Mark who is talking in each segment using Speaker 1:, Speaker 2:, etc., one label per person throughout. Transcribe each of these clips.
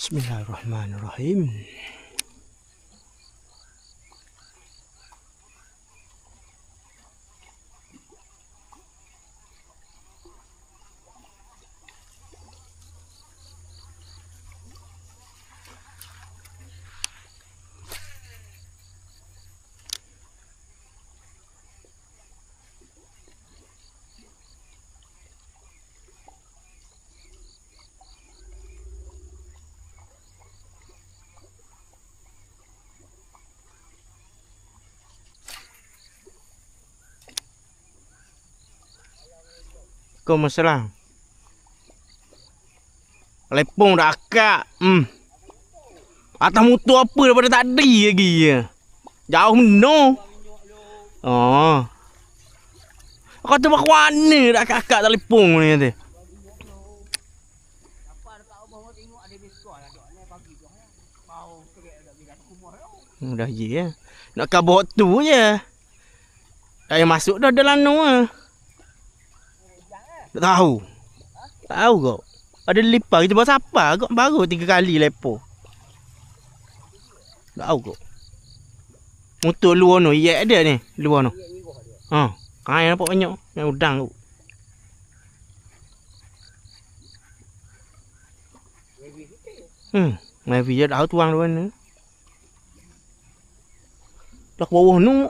Speaker 1: Bismillahirrahmanirrahim. Kau masalah. Lepong dah akak. Atas motor apa daripada tadi lagi ya. Jauh benar. Oh. Kau tu mak mana dah akak tak lepong ni kata. Dah je ya. Nak kabut tu je. Tak payah masuk dah dalam lanu ah. Tak tahu. Tahu kau. Ada lipat kita bawa siapa kau baru 3 kali lepo. Tak tahu kau. Motor luar no, iya ada ni, luar no. Ha, kain nampak banyak yang udang tu. Maybe je dah tuang luar ni. Dah ke bawah nu.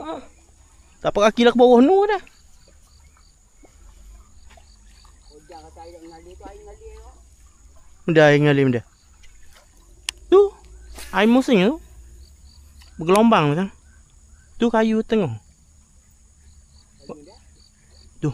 Speaker 1: Tak apa kaki dah ke bawah nu dah. Dah ngalim dah. Tu, air musim tu. Bergelombang macam. Tu kayu tengah. Tu.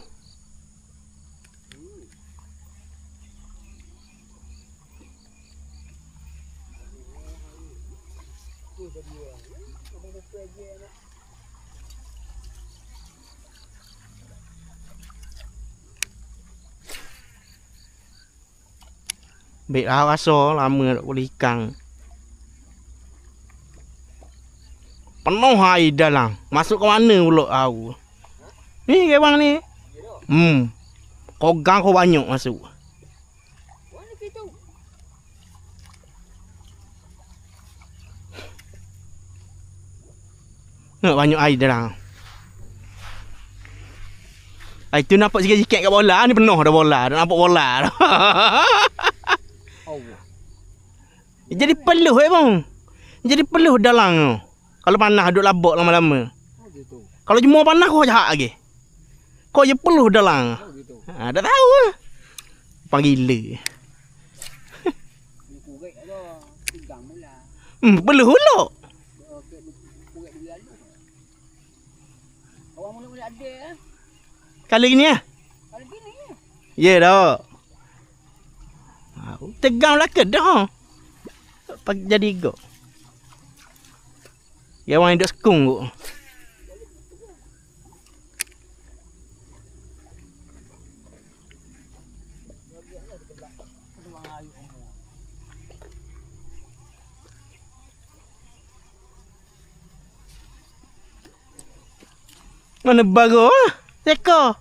Speaker 1: Baiklah rasa lama tak boleh ikan. Penuh air dalam. Masuk ke mana pula tahu. Ni ke bang ni? Kogang kau banyak masuk. Nak banyak air dalam. Air tu nampak sikit-sikit kat bola ni penuh dah bola. Dah nampak bola dah. Jadi peluh bang. Jadi peluh dalam tu. Kalau panas duduk labak lama-lama. Kalau jemur panas kau jahat lagi. Kau je peluh dalam. Ha, dah tahu lah. Panggil. Peluh pula. Kali gini ya? Ya dah. Tegang lah ke dah. Jadi go. Ya orang duduk sekung tu. Mana baru ah? Teka.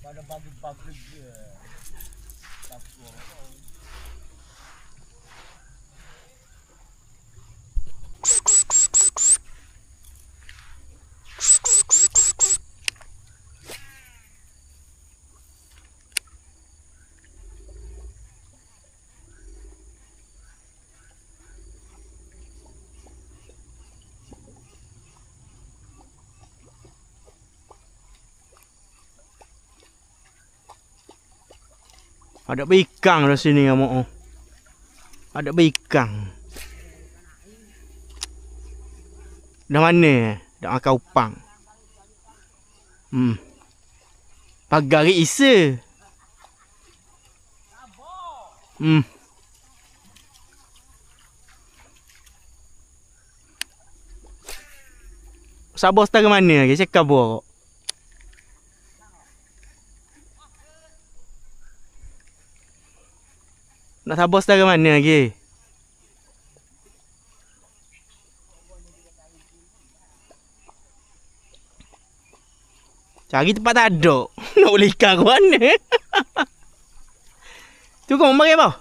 Speaker 2: Pada bagi-bagi je.
Speaker 1: Ada bekang dah sini kamu. Ada bekang. Dah mana? Dah makan upang. Pagari isa. Sabar setara mana lagi? Cakap buat. Nak sabar setara mana lagi? Cari tempat tak ada. Nak boleh ikan ke mana? Tu kau mari apa?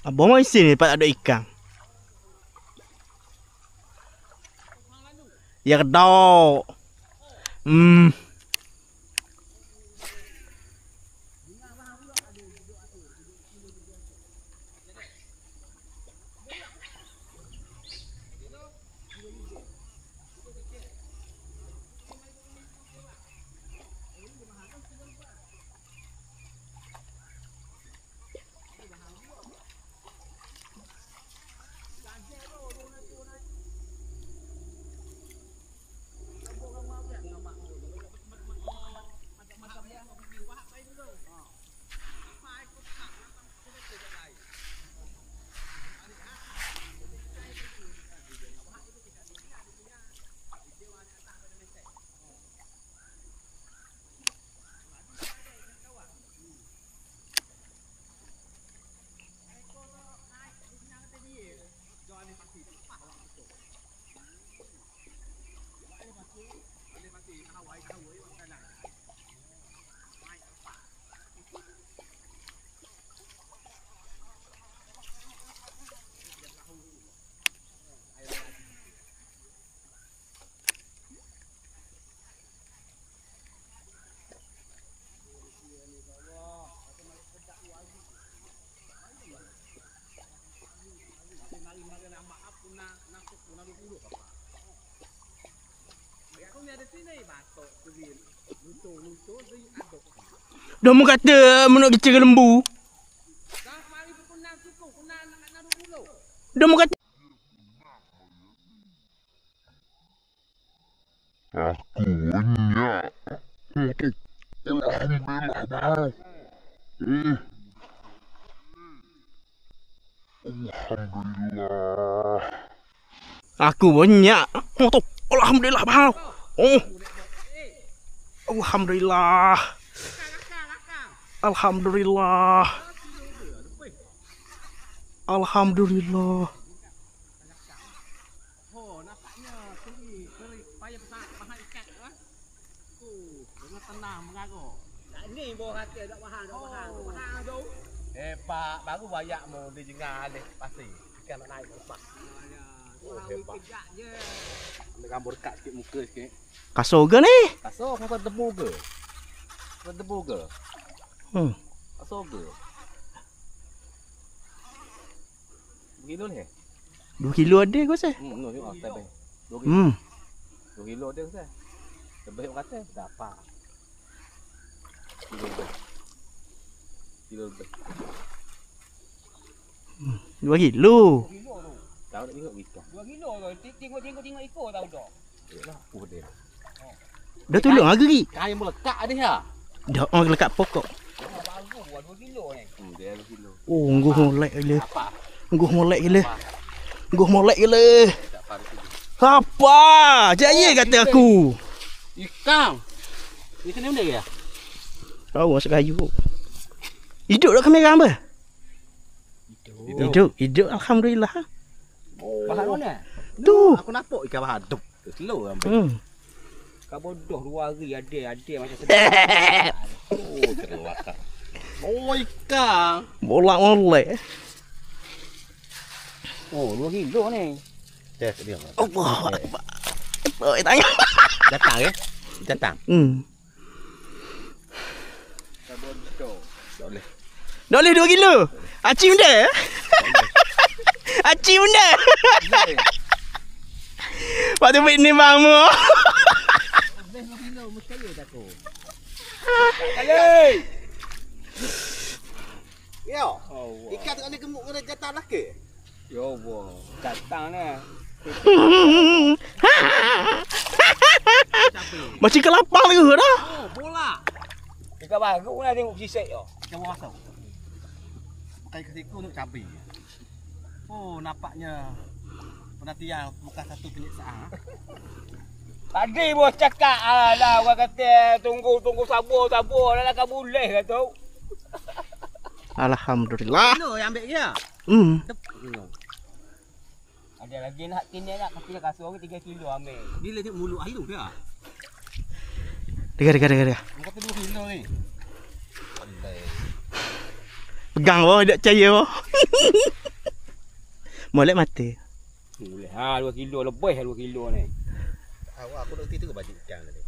Speaker 1: Abang mai sini pak ada ikan. Ya kedok. Dah mu kata menuk kecil lembu. Dah mu kata
Speaker 3: Aku banyak. Alhamdulillah bang. Alhamdulillah.
Speaker 1: aku banyak. Oh tu. Alhamdulillah bang. Oh. Alhamdulillah. Alhamdulillah. Alhamdulillah.
Speaker 2: Oh, nampaknya sini payah bahan ikan ah. Dengan tenang mengagur. Tak ni bawah hati dak bahan tu. Pak, baru bayak mu di jengah alih pasir. Ikan nak naik lepas. Hebat. Kejap je. Ambil gambar dekat sikit muka sikit.
Speaker 1: Kasar ke ni?
Speaker 2: Kasar kata debu ke? Kata debu ke? Kasar ke? Berkilo ni?
Speaker 1: 2 kilo ada kau rasa?
Speaker 2: No, tengok tabel. 2 kilo dia rasa. Lebih orang kata dapat. Kilo lebih.
Speaker 1: 2 kilo.
Speaker 2: Tahu nak tengok ikan. 2 kilo tu. Tengok ekor tahu dah. Yalah, apa dia.
Speaker 1: Dah tolong harga ni.
Speaker 2: Kain melekat dia.
Speaker 1: Dah orang lekat pokok.
Speaker 2: Baru 2 kilo ni. Dia 2 kilo.
Speaker 1: Oh, ngguh molek gila.
Speaker 2: Apa?
Speaker 1: Ngguh molek gila. Ngguh molek gila.
Speaker 2: Tak paru sini.
Speaker 1: Apa? Jaya kata aku.
Speaker 2: Ikan. Ikan ni benda ke?
Speaker 1: Tahu masuk kayu. Hidup dah kamera apa? Hidup alhamdulillah.
Speaker 2: Oh. Bahan mana?
Speaker 1: Tu.
Speaker 2: Aku nampak ikan bahan tu. Slow sampai. Kau bodoh 2 hari ada macam sedap. Oh, terlakak. Oh, ikan.
Speaker 1: Bolak molek.
Speaker 2: Oh, 2 kilo ni. Ya, dia.
Speaker 1: Allah. Oi tanya.
Speaker 2: Datang ya? Datang. Kau bodoh. Tak boleh.
Speaker 1: Dah boleh 2 kilo. Acim dah. Aci benda. Waktu bit ni bang mu.
Speaker 2: Lebih 2 kilo mesti tak aku. Kali. Yo. Ikan tengah ni gemuk kena jatah lah ke? Yo boh. Datang ni.
Speaker 1: Macam kelapang lagi dah.
Speaker 2: Oh, bola. Ikan baru nak tengok sisik yo. Macam masuk. Bukan kesiku untuk cabai. Oh, nampaknya penantian bukan satu penyiksaan. Tadi bos cakap lah orang kata tunggu sabar dah kan boleh kata.
Speaker 1: Alhamdulillah.
Speaker 2: Kilo yang ambil dia. Ada lagi nak kini nak kasi kasut orang 3 kilo ambil. Bila dia mulut alu dia.
Speaker 1: Dekat.
Speaker 2: Kata 2 kilo ni.
Speaker 1: Pegang bawah tak percaya bawah. Molek mata.
Speaker 2: Boleh. 2 kilo lebih 2 kilo ni. Awak aku nak tidur baju ikan tadi.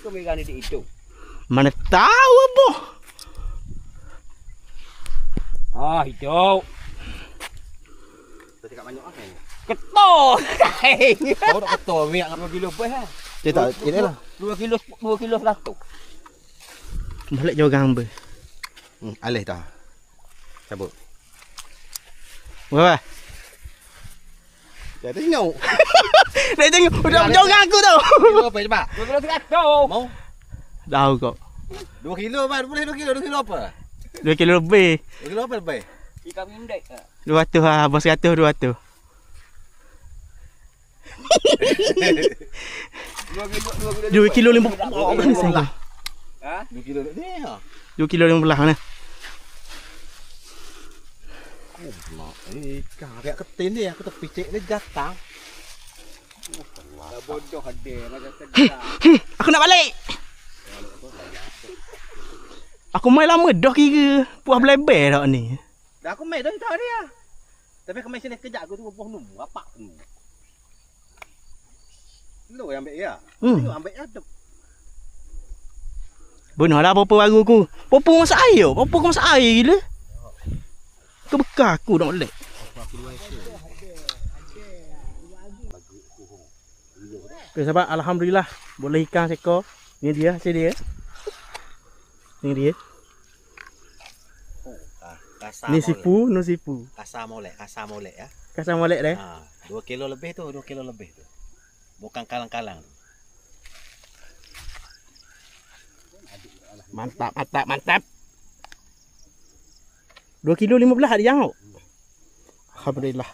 Speaker 2: Kau megang ni hidup.
Speaker 1: Mana tahu boh.
Speaker 2: Hidup. Kau cakap banyak apa ni? Ketor. Kau nak ketor minyak 2 kilo lebih lah.
Speaker 4: Dia tak, ini lah.
Speaker 2: 2 kilo 100.
Speaker 1: Balik jauh gambar.
Speaker 4: Alih dah. Cabut.
Speaker 1: Berapa?
Speaker 4: Dia tengok.
Speaker 1: Dia tengok udah jauh dengan aku tau.
Speaker 4: Kilo apa cepat?
Speaker 2: 2 kilo 100.
Speaker 4: Mau?
Speaker 1: Tahu kok.
Speaker 4: 2 kilo apa? Boleh 2 kilo. 2 kilo apa?
Speaker 1: 2 kilo lebih.
Speaker 4: 2 kilo apa lebih?
Speaker 2: Ikan mindek.
Speaker 1: 200 lah, bos 100 200. 2 kilo 50. Mana saya?
Speaker 2: Ha?
Speaker 4: 2 kilo ni lah.
Speaker 1: 2 kilo 15 mana?
Speaker 4: Ikan kayak ketin dia. Aku terpicik dia datang.
Speaker 2: Bodoh ada macam sedap.
Speaker 1: Aku nak balik. Aku main lama dah kira. Puas belebel dah ni.
Speaker 2: Dah aku main dah tahu dia. Tapi aku main sini kejap aku tunggu pohon nombor apa tu. Lu yang ambil ya. Lu ambil ada.
Speaker 1: Benar lah popo baru aku. Popo masak air. Popo aku masak air gila. Kau bekal aku nak balik. Okay, sahabat, alhamdulillah boleh ikan seekor. Ni dia, hasil dia. Ni dia.
Speaker 4: Kasar
Speaker 1: Ni sipu, no sipu.
Speaker 4: Kasar molek ya.
Speaker 1: Kasar molek dah.
Speaker 4: 2 kilo lebih tu, 2 kilo lebih tu. Bukan kalang-kalang.
Speaker 1: Mantap. 2 kilo 15 ada yang. Alhamdulillah.